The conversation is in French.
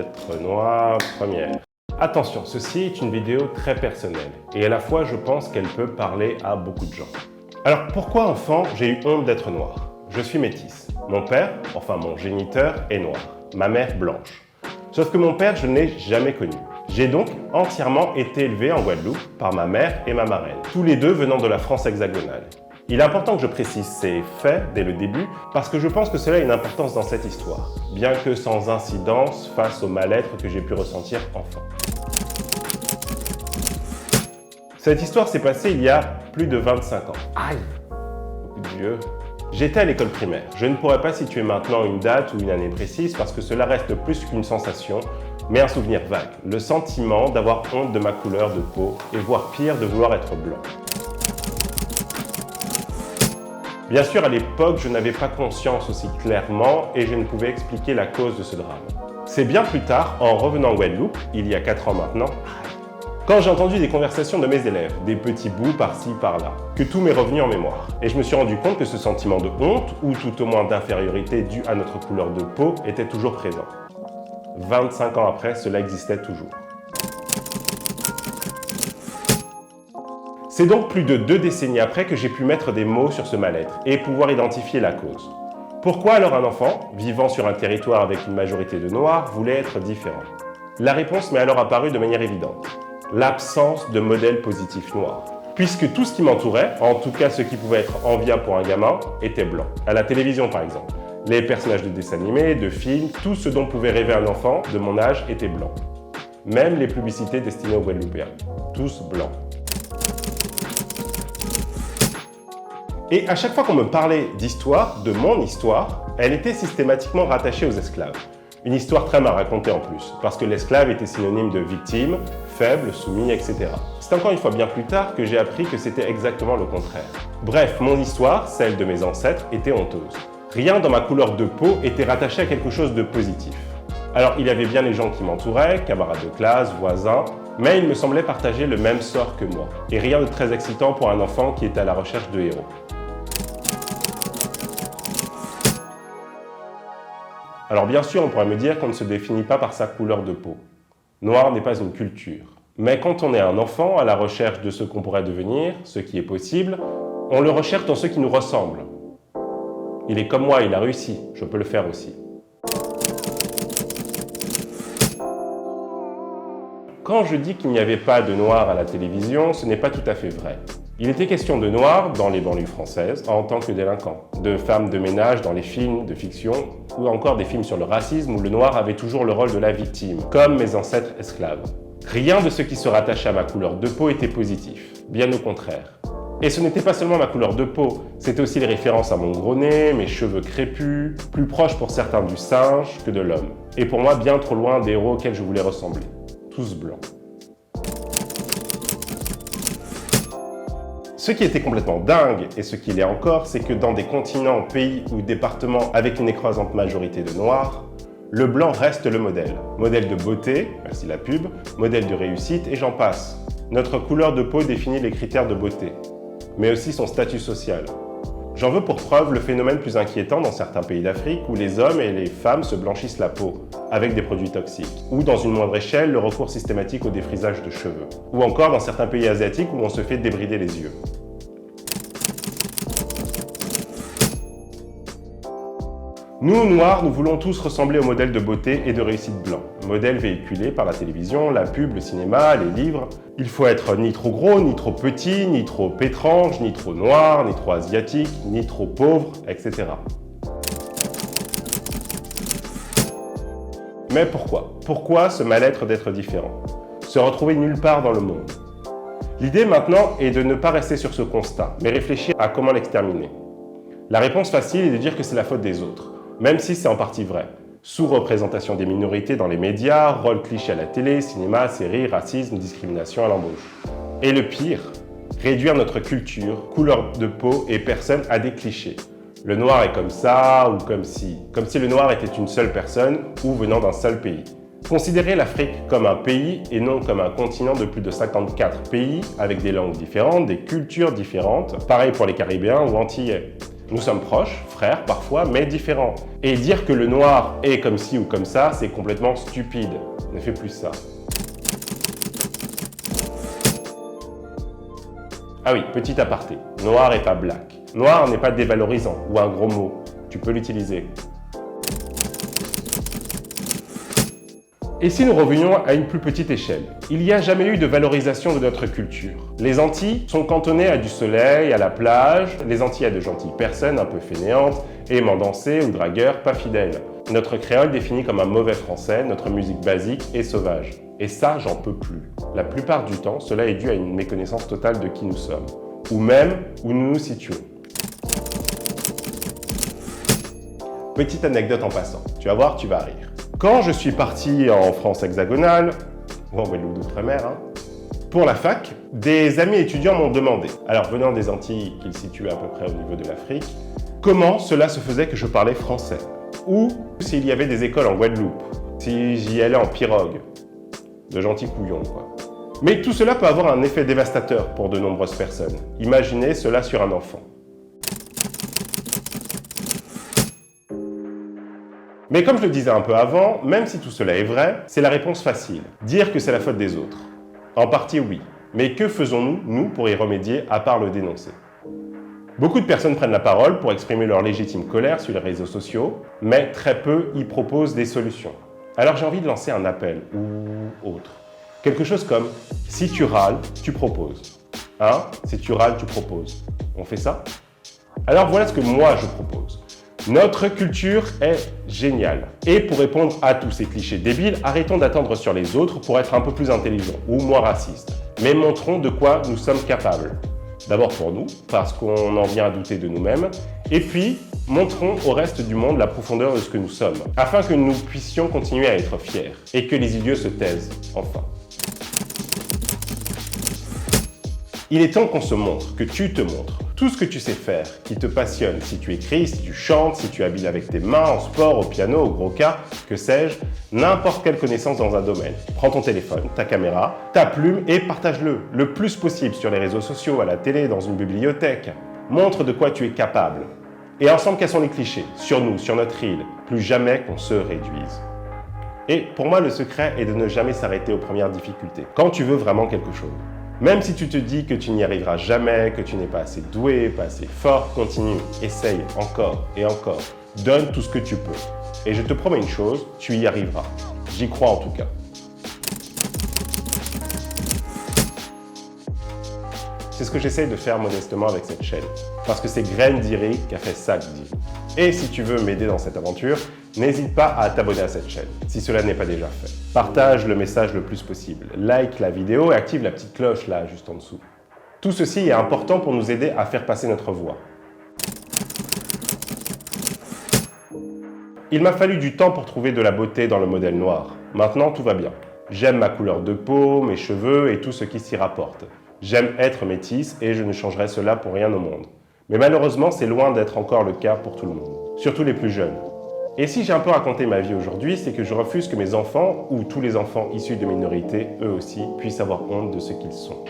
d'être noir, première. Attention, ceci est une vidéo très personnelle et à la fois je pense qu'elle peut parler à beaucoup de gens. Alors pourquoi enfant j'ai eu honte d'être noir? Je suis métisse. Mon père, enfin mon géniteur, est noir. Ma mère blanche. Sauf que mon père je ne l'ai jamais connu. J'ai donc entièrement été élevé en Guadeloupe par ma mère et ma marraine, tous les deux venant de la France hexagonale. Il est important que je précise ces faits dès le début parce que je pense que cela a une importance dans cette histoire, bien que sans incidence face au mal-être que j'ai pu ressentir enfant. Cette histoire s'est passée il y a plus de 25 ans. Aïe! Beaucoup de Dieu! J'étais à l'école primaire. Je ne pourrais pas situer maintenant une date ou une année précise parce que cela reste plus qu'une sensation, mais un souvenir vague. Le sentiment d'avoir honte de ma couleur de peau et voire pire de vouloir être blanc. Bien sûr, à l'époque, je n'avais pas conscience aussi clairement et je ne pouvais expliquer la cause de ce drame. C'est bien plus tard, en revenant en Guadeloupe, il y a 4 ans maintenant, quand j'ai entendu des conversations de mes élèves, des petits bouts par-ci par-là, que tout m'est revenu en mémoire. Et je me suis rendu compte que ce sentiment de honte, ou tout au moins d'infériorité dû à notre couleur de peau, était toujours présent. 25 ans après, cela existait toujours. C'est donc plus de 2 décennies après que j'ai pu mettre des mots sur ce mal-être et pouvoir identifier la cause. Pourquoi alors un enfant, vivant sur un territoire avec une majorité de noirs, voulait être différent? La réponse m'est alors apparue de manière évidente. L'absence de modèle positif noir. Puisque tout ce qui m'entourait, en tout cas ce qui pouvait être enviable pour un gamin, était blanc. À la télévision par exemple. Les personnages de dessins animés, de films, tout ce dont pouvait rêver un enfant de mon âge était blanc. Même les publicités destinées aux Guadeloupéens. Tous blancs. Et à chaque fois qu'on me parlait d'histoire, de mon histoire, elle était systématiquement rattachée aux esclaves. Une histoire très mal racontée en plus, parce que l'esclave était synonyme de victime, faible, soumis, etc. C'est encore une fois bien plus tard que j'ai appris que c'était exactement le contraire. Bref, mon histoire, celle de mes ancêtres, était honteuse. Rien dans ma couleur de peau était rattaché à quelque chose de positif. Alors il y avait bien les gens qui m'entouraient, camarades de classe, voisins, mais ils me semblaient partager le même sort que moi. Et rien de très excitant pour un enfant qui était à la recherche de héros. Alors bien sûr, on pourrait me dire qu'on ne se définit pas par sa couleur de peau. Noir n'est pas une culture. Mais quand on est un enfant à la recherche de ce qu'on pourrait devenir, ce qui est possible, on le recherche dans ceux qui nous ressemblent. Il est comme moi, il a réussi, je peux le faire aussi. Quand je dis qu'il n'y avait pas de noirs à la télévision, ce n'est pas tout à fait vrai. Il était question de noirs dans les banlieues françaises en tant que délinquants, de femmes de ménage dans les films de fiction ou encore des films sur le racisme où le noir avait toujours le rôle de la victime, comme mes ancêtres esclaves. Rien de ce qui se rattachait à ma couleur de peau était positif, bien au contraire. Et ce n'était pas seulement ma couleur de peau, c'était aussi les références à mon gros nez, mes cheveux crépus, plus proches pour certains du singe que de l'homme. Et pour moi bien trop loin des héros auxquels je voulais ressembler, tous blancs. Ce qui était complètement dingue, et ce qu'il est encore, c'est que dans des continents, pays ou départements avec une écrasante majorité de noirs, le blanc reste le modèle. Modèle de beauté, merci la pub, modèle de réussite, et j'en passe. Notre couleur de peau définit les critères de beauté, mais aussi son statut social. J'en veux pour preuve le phénomène plus inquiétant dans certains pays d'Afrique où les hommes et les femmes se blanchissent la peau avec des produits toxiques, ou dans une moindre échelle le recours systématique au défrisage de cheveux, ou encore dans certains pays asiatiques où on se fait débrider les yeux. Nous, Noirs, nous voulons tous ressembler au modèle de beauté et de réussite blanc. Modèle véhiculé par la télévision, la pub, le cinéma, les livres. Il faut être ni trop gros, ni trop petit, ni trop étrange, ni trop noir, ni trop asiatique, ni trop pauvre, etc. Mais pourquoi? Pourquoi ce mal-être d'être différent? Se retrouver nulle part dans le monde? L'idée maintenant est de ne pas rester sur ce constat, mais réfléchir à comment l'exterminer. La réponse facile est de dire que c'est la faute des autres. Même si c'est en partie vrai. Sous-représentation des minorités dans les médias, rôle cliché à la télé, cinéma, séries, racisme, discrimination à l'embauche. Et le pire, réduire notre culture, couleur de peau et personne à des clichés. Le noir est comme ça ou comme si le noir était une seule personne ou venant d'un seul pays. Considérer l'Afrique comme un pays et non comme un continent de plus de 54 pays avec des langues différentes, des cultures différentes, pareil pour les Caribéens ou Antillais. Nous sommes proches, frères parfois, mais différents. Et dire que le noir est comme ci ou comme ça, c'est complètement stupide. Ne fais plus ça. Ah oui, petit aparté, noir et pas black. Noir n'est pas dévalorisant ou un gros mot, tu peux l'utiliser. Et si nous revenions à une plus petite échelle, il n'y a jamais eu de valorisation de notre culture. Les Antilles sont cantonnées à du soleil, à la plage, les Antilles à de gentilles personnes un peu fainéantes, aimant danser ou dragueurs pas fidèles. Notre créole défini comme un mauvais français, notre musique basique et sauvage. Et ça, j'en peux plus. La plupart du temps, cela est dû à une méconnaissance totale de qui nous sommes, ou même où nous nous situons. Petite anecdote en passant, tu vas voir, tu vas rire. Quand je suis parti en France hexagonale, ou en Guadeloupe d'outre-mer, pour la fac, des amis étudiants m'ont demandé, alors venant des Antilles, qu'ils situaient à peu près au niveau de l'Afrique, comment cela se faisait que je parlais français, ou s'il y avait des écoles en Guadeloupe, si j'y allais en pirogue. De gentils couillons, quoi. Mais tout cela peut avoir un effet dévastateur pour de nombreuses personnes. Imaginez cela sur un enfant. Mais comme je le disais un peu avant, même si tout cela est vrai, c'est la réponse facile. Dire que c'est la faute des autres. En partie, oui. Mais que faisons-nous, nous, pour y remédier, à part le dénoncer? Beaucoup de personnes prennent la parole pour exprimer leur légitime colère sur les réseaux sociaux, mais très peu y proposent des solutions. Alors j'ai envie de lancer un appel, ou autre. Quelque chose comme « si tu râles, tu proposes ». Hein? Si tu râles, tu proposes. On fait ça? Alors voilà ce que moi je propose. Notre culture est géniale. Et pour répondre à tous ces clichés débiles, arrêtons d'attendre sur les autres pour être un peu plus intelligents ou moins racistes. Mais montrons de quoi nous sommes capables. D'abord pour nous, parce qu'on en vient à douter de nous-mêmes. Et puis, montrons au reste du monde la profondeur de ce que nous sommes, afin que nous puissions continuer à être fiers. Et que les idiots se taisent, enfin. Il est temps qu'on se montre, que tu te montres. Tout ce que tu sais faire, qui te passionne, si tu écris, si tu chantes, si tu es habile avec tes mains, en sport, au piano, au gros cas, que sais-je, n'importe quelle connaissance dans un domaine. Prends ton téléphone, ta caméra, ta plume et partage-le, le plus possible sur les réseaux sociaux, à la télé, dans une bibliothèque. Montre de quoi tu es capable. Et ensemble, quels sont les clichés? Sur nous, sur notre île, plus jamais qu'on se réduise. Et pour moi, le secret est de ne jamais s'arrêter aux premières difficultés, quand tu veux vraiment quelque chose. Même si tu te dis que tu n'y arriveras jamais, que tu n'es pas assez doué, pas assez fort, continue, essaye encore et encore. Donne tout ce que tu peux. Et je te promets une chose, tu y arriveras. J'y crois en tout cas. C'est ce que j'essaie de faire modestement avec cette chaîne. Parce que c'est Graine d'Iri qui a fait ça que dit. Et si tu veux m'aider dans cette aventure, n'hésite pas à t'abonner à cette chaîne, si cela n'est pas déjà fait. Partage le message le plus possible, like la vidéo et active la petite cloche là, juste en dessous. Tout ceci est important pour nous aider à faire passer notre voix. Il m'a fallu du temps pour trouver de la beauté dans le modèle noir. Maintenant, tout va bien. J'aime ma couleur de peau, mes cheveux et tout ce qui s'y rapporte. J'aime être métisse et je ne changerai cela pour rien au monde. Mais malheureusement, c'est loin d'être encore le cas pour tout le monde, surtout les plus jeunes. Et si j'ai un peu raconté ma vie aujourd'hui, c'est que je refuse que mes enfants, ou tous les enfants issus de minorités, eux aussi, puissent avoir honte de ce qu'ils sont.